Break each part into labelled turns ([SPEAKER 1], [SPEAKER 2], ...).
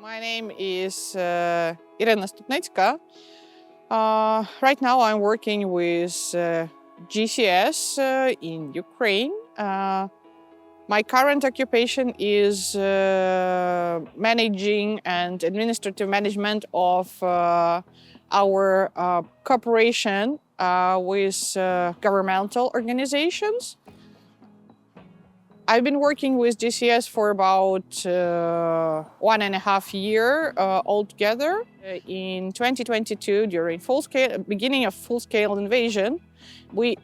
[SPEAKER 1] My name is Irena Stupnetska. Right now I'm working with GCS in Ukraine. My current occupation is managing and administrative management of our cooperation with governmental organizations. I've been working with GCS for about 1.5 years altogether. In 2022, during beginning of full-scale invasion, we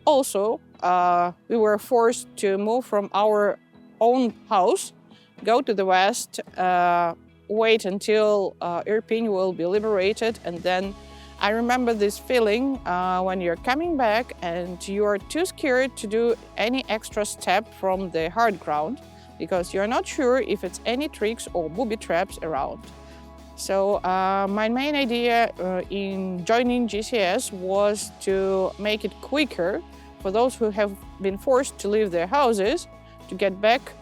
[SPEAKER 1] were forced to move from our own house, go to the west, wait until Irpin will be liberated, and then I remember this feeling when you're coming back and you are too scared to do any extra step from the hard ground because you're not sure if it's any tricks or booby traps around. So my main idea in joining GCS was to make it quicker for those who have been forced to leave their houses to get back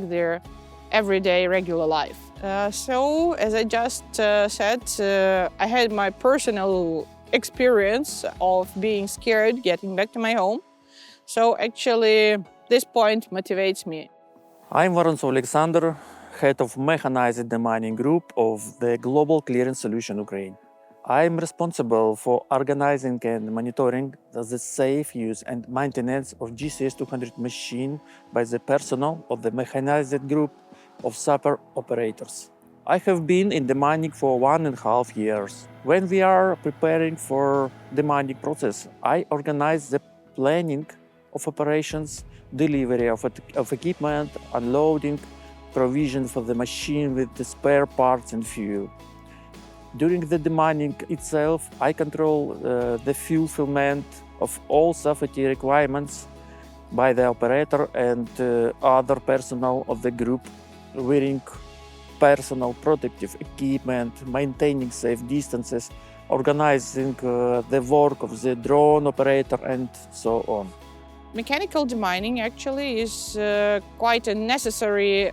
[SPEAKER 1] their everyday regular life. So, as I just said, I had my personal experience of being scared getting back to my home. So actually, this point motivates me.
[SPEAKER 2] I'm Vorontsov Alexander, head of mechanized demining group of the Global Clearance Solution Ukraine. I'm responsible for organizing and monitoring the safe use and maintenance of GCS 200 machine by the personnel of the mechanized group of super operators. I have been in demining for 1.5 years. When we are preparing for the demining process, I organize the planning of operations, delivery of equipment, unloading, provision for the machine with the spare parts and fuel. During the demining itself, I control the fulfillment of all safety requirements by the operator and other personnel of the group, wearing personal protective equipment, maintaining safe distances, organizing the work of the drone operator, and so on.
[SPEAKER 1] Mechanical demining actually is quite a necessary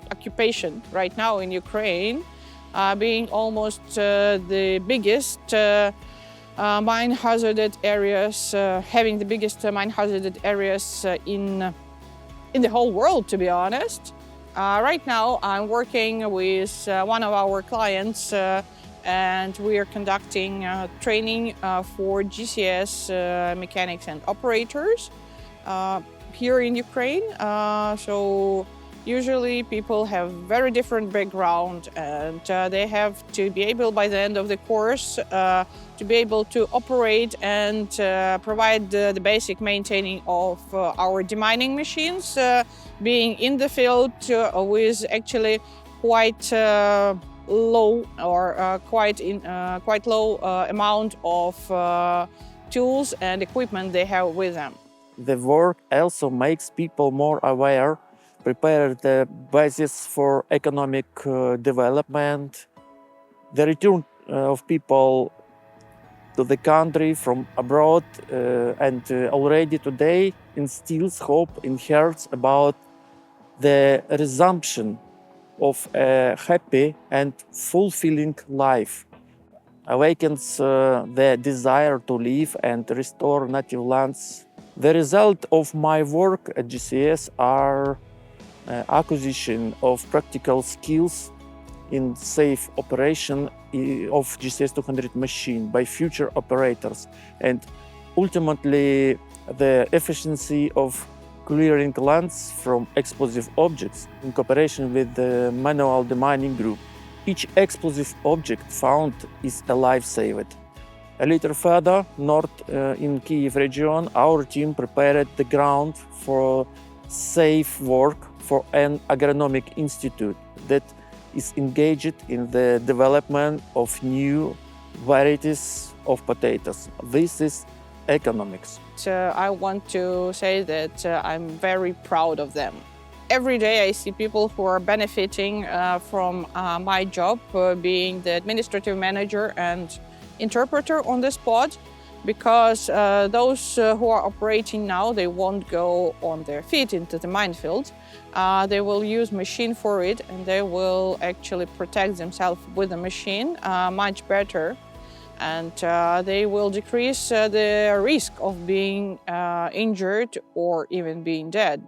[SPEAKER 1] occupation right now in Ukraine, being almost the biggest mine hazarded areas, having the biggest mine hazarded areas in the whole world, to be honest. Right now I'm working with one of our clients and we are conducting training for GCS mechanics and operators here in Ukraine. So usually people have very different background and they have to be able by the end of the course to be able to operate and provide the basic maintaining of our demining machines, being in the field with actually quite low or quite low amount of tools and equipment they have with them.
[SPEAKER 2] The work also makes people more aware, prepare the basis for economic development, the return of people to the country from abroad, and already today instills hope in hearts about the resumption of a happy and fulfilling life, awakens the desire to live and restore native lands. The result of my work at GCS are acquisition of practical skills in safe operation of GCS 200 machine by future operators, and ultimately the efficiency of clearing lands from explosive objects in cooperation with the manual demining group. Each explosive object found is a life saved. A little further north in Kyiv region, our team prepared the ground for safe work for an agronomic institute that is engaged in the development of new varieties of potatoes. This is economics.
[SPEAKER 1] I want to say that I'm very proud of them. Every day I see people who are benefiting from my job, being the administrative manager and interpreter on the spot. because those who are operating now, they won't go on their feet into the minefield. They will use machine for it, and they will actually protect themselves with the machine much better. And they will decrease the risk of being injured or even being dead.